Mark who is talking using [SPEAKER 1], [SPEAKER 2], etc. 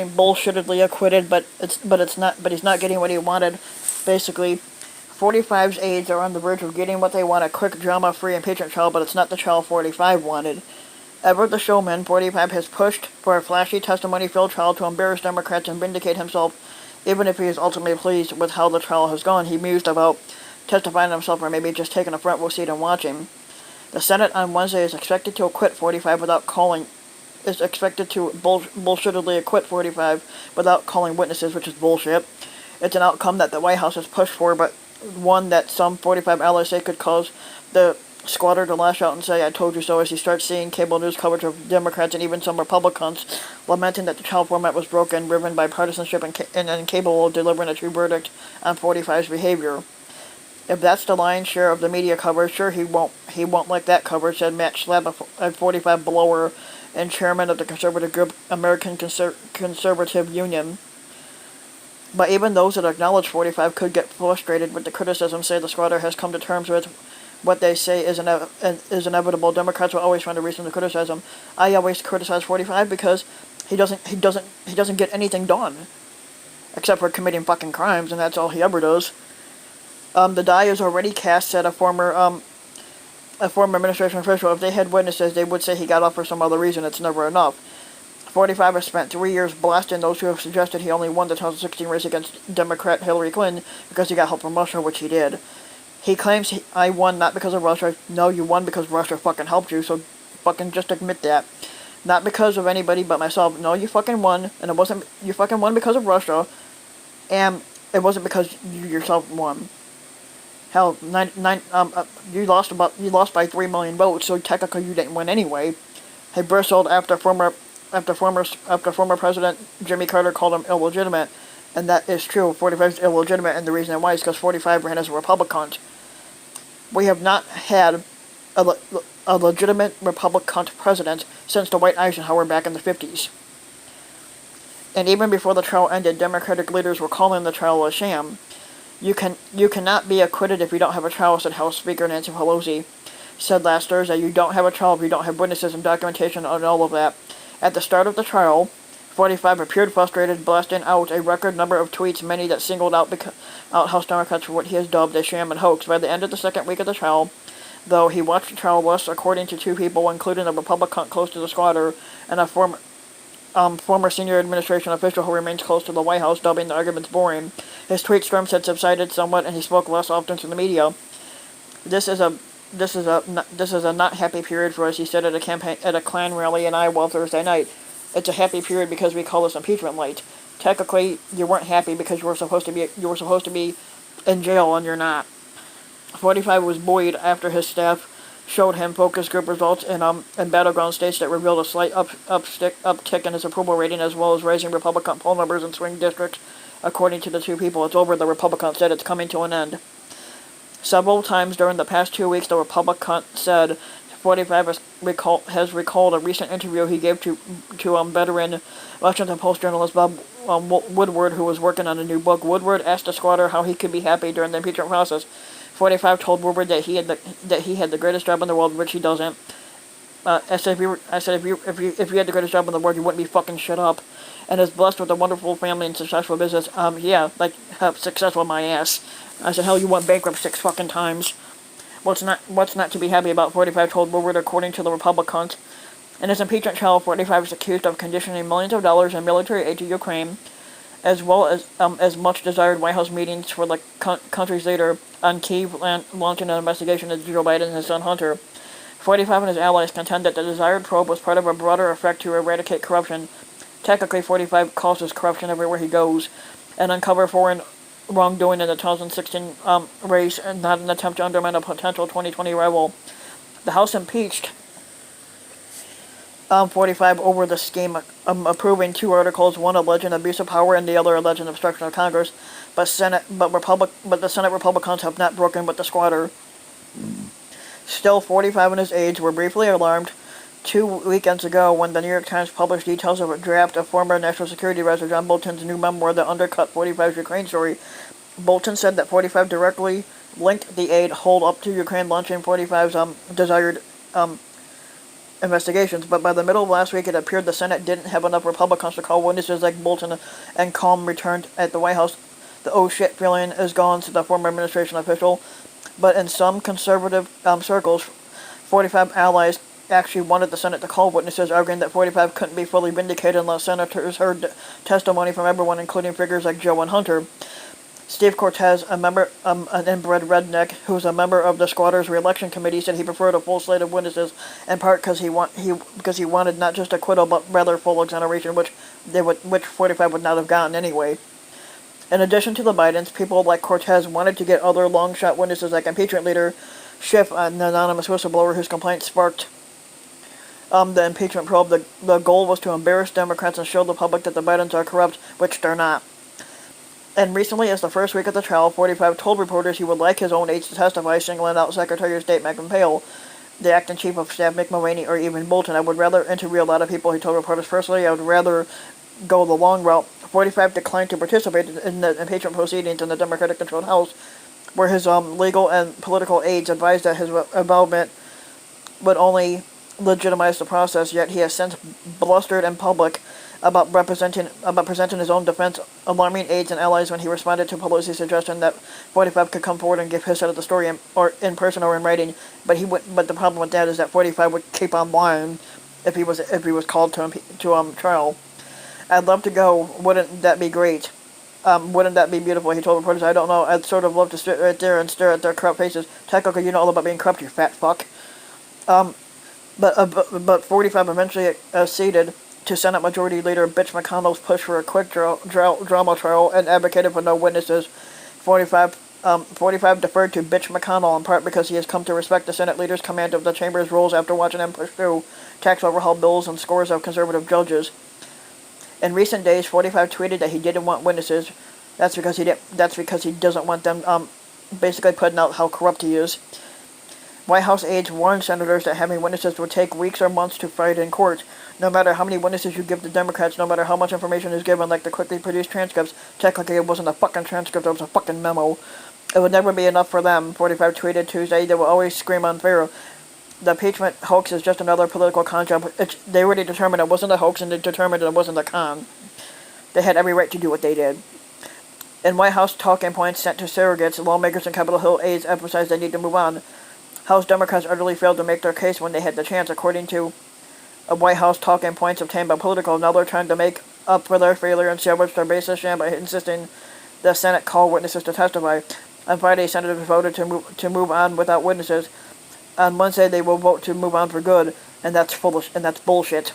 [SPEAKER 1] bullshittedly acquitted, but he's not getting what he wanted. Basically, 45's aides are on the verge of getting what they want, a quick, drama-free impeachment trial, but it's not the trial 45 wanted. Ever the showman, 45 has pushed for a flashy, testimony-filled trial to embarrass Democrats and vindicate himself, even if he is ultimately pleased with how the trial has gone. He mused about testifying himself or maybe just taking a front row seat and watching. The Senate on Wednesday is expected to acquit 45 without calling bullshittedly acquit 45 without calling witnesses, which is bullshit. It's an outcome that the White House has pushed for, but one that some 45 allies say could cause the squatter to lash out and say, "I told you so," as he starts seeing cable news coverage of Democrats and even some Republicans lamenting that the trial format was broken, driven by partisanship and incapable of delivering a true verdict on 45's behavior. If that's the lion's share of the media coverage, sure, he won't like that coverage, said Matt Schlapp, a 45 blower and chairman of the conservative group American Conservative Union. But even those that acknowledge 45 could get frustrated with the criticism, say the squatter has come to terms with what they say is inevitable. Democrats will always find a reason to criticize him. I always criticize 45 because he doesn't get anything done, except for committing fucking crimes, and that's all he ever does. The die is already cast, said a former administration official. If they had witnesses, they would say he got off for some other reason. It's never enough. 45 has spent 3 years blasting those who have suggested he only won the 2016 race against Democrat Hillary Clinton because he got help from Russia, which he did. He claims I won not because of Russia. No, you won because Russia fucking helped you, so fucking just admit that. Not because of anybody but myself. No, you fucking won, and you fucking won because of Russia, and it wasn't because you yourself won. Hell, you lost by 3 million votes, so technically you didn't win anyway. He bristled after former President Jimmy Carter called him illegitimate, and that is true. 45 is illegitimate, and the reason why is because 45 ran as a Republican. We have not had a legitimate Republican president since Dwight Eisenhower back in the 50s. And even before the trial ended, Democratic leaders were calling the trial a sham. You cannot be acquitted if you don't have a trial, said House Speaker Nancy Pelosi. Said last Thursday, you don't have a trial if you don't have witnesses and documentation on all of that. At the start of the trial, 45 appeared frustrated, blasting out a record number of tweets, many that singled out House Democrats for what he has dubbed a sham and hoax. By the end of the second week of the trial, though, he watched the trial less, according to two people, including a Republican close to the squatter and a former senior administration official who remains close to the White House, dubbing the arguments boring. His tweet storms had subsided somewhat, and he spoke less often to the media. This is a not happy period for us, he said at a Klan rally in Iowa Thursday night. It's a happy period because we call this impeachment light. Technically, you weren't happy because you were supposed to be in jail, and you're not. 45 was buoyed after his staff showed him focus group results in battleground states that revealed a slight uptick in his approval rating, as well as raising Republican poll numbers in swing districts. According to the two people, it's over, the Republican said. It's coming to an end. Several times during the past 2 weeks, the Republican said 45 has recalled a recent interview he gave to veteran Washington Post journalist Bob Woodward, who was working on a new book. Woodward asked the squatter how he could be happy during the impeachment process. 45 told Woodward that he had the greatest job in the world, which he doesn't. I said if you had the greatest job in the world, you wouldn't be fucking shut up. And is blessed with a wonderful family and successful business. Successful my ass. I said, hell, you went bankrupt 6 fucking times. What's not to be happy about? 45 told Woodward, according to the Republicans. In his impeachment trial, 45 is accused of conditioning millions of dollars in military aid to Ukraine, as well as much desired White House meetings for the country's leader on Kyiv, launching an investigation into Joe Biden and his son Hunter. 45 and his allies contend that the desired probe was part of a broader effort to eradicate corruption. Technically, 45 causes corruption everywhere he goes, and uncover foreign wrongdoing in the 2016 race, and not an attempt to undermine a potential 2020 rival. The House impeached 45 over the scheme, approving 2 articles, one alleging abuse of power and the other alleging obstruction of Congress. But the Senate Republicans have not broken with the squatter. Still, 45 and his aides were briefly alarmed 2 weekends ago when the New York Times published details of a draft of former National Security Advisor John Bolton's new memoir that undercut 45's Ukraine story. Bolton said that 45 directly linked the aid hold up to Ukraine launching 45's desired investigations, but by the middle of last week it appeared the Senate didn't have enough Republicans to call witnesses like Bolton, and calm returned at the White House. The oh shit feeling is gone, said the former administration official, but in some conservative circles, 45 allies actually wanted the Senate to call witnesses, arguing that 45 couldn't be fully vindicated unless senators heard testimony from everyone, including figures like Joe and Hunter. Steve Cortez, an inbred redneck who was a member of the squatters' re-election committee, said he preferred a full slate of witnesses, in part because he wanted not just acquittal but rather full exoneration, which 45 would not have gotten anyway. In addition to the Bidens, people like Cortez wanted to get other long-shot witnesses like impeachment leader Schiff, an anonymous whistleblower whose complaint sparked the impeachment probe. The goal was to embarrass Democrats and show the public that the Bidens are corrupt, which they're not. And recently, as the first week of the trial, 45 told reporters he would like his own aides to testify, singling out Secretary of State Mike Pompeo, the acting chief of staff Mick Mulvaney, or even Bolton. I would rather interview a lot of people, he told reporters. Personally, I would rather go the long route. 45 declined to participate in the impeachment proceedings in the Democratic-controlled House, where his legal and political aides advised that his involvement would only legitimize the process, yet he has since blustered in public about presenting his own defense, alarming aides and allies when he responded to Pelosi's suggestion that 45 could come forward and give his side of the story in person or in writing. But the problem with that is that 45 would keep on lying if he was called to trial. I'd love to go. Wouldn't that be great? Wouldn't that be beautiful? He told reporters. I don't know. I'd sort of love to sit right there and stare at their corrupt faces. Technically, you know all about being corrupt, you fat fuck. But 45 eventually acceded to Senate Majority Leader Mitch McConnell's push for a quick drama trial and advocated for no witnesses. 45 deferred to Mitch McConnell in part because he has come to respect the Senate leader's command of the chamber's rules after watching him push through tax overhaul bills and scores of conservative judges. In recent days, 45 tweeted that he didn't want witnesses. That's because he doesn't want them basically putting out how corrupt he is. White House aides warned senators that having witnesses would take weeks or months to fight in court. No matter how many witnesses you give the Democrats, no matter how much information is given, like the quickly produced transcripts, technically it wasn't a fucking transcript, it was a fucking memo. It would never be enough for them, 45 tweeted Tuesday. They will always scream unfair. The impeachment hoax is just another political con job. They already determined it wasn't a hoax, and they determined it wasn't a con. They had every right to do what they did. In White House talking points sent to surrogates, lawmakers and Capitol Hill aides emphasized they need to move on. House Democrats utterly failed to make their case when they had the chance, according to White House talking points obtained by Politico. Now they're trying to make up for their failure and salvage their baseless sham by insisting the Senate call witnesses to testify. On Friday, senators voted to move on without witnesses. On Wednesday, they will vote to move on for good, and that's bullshit.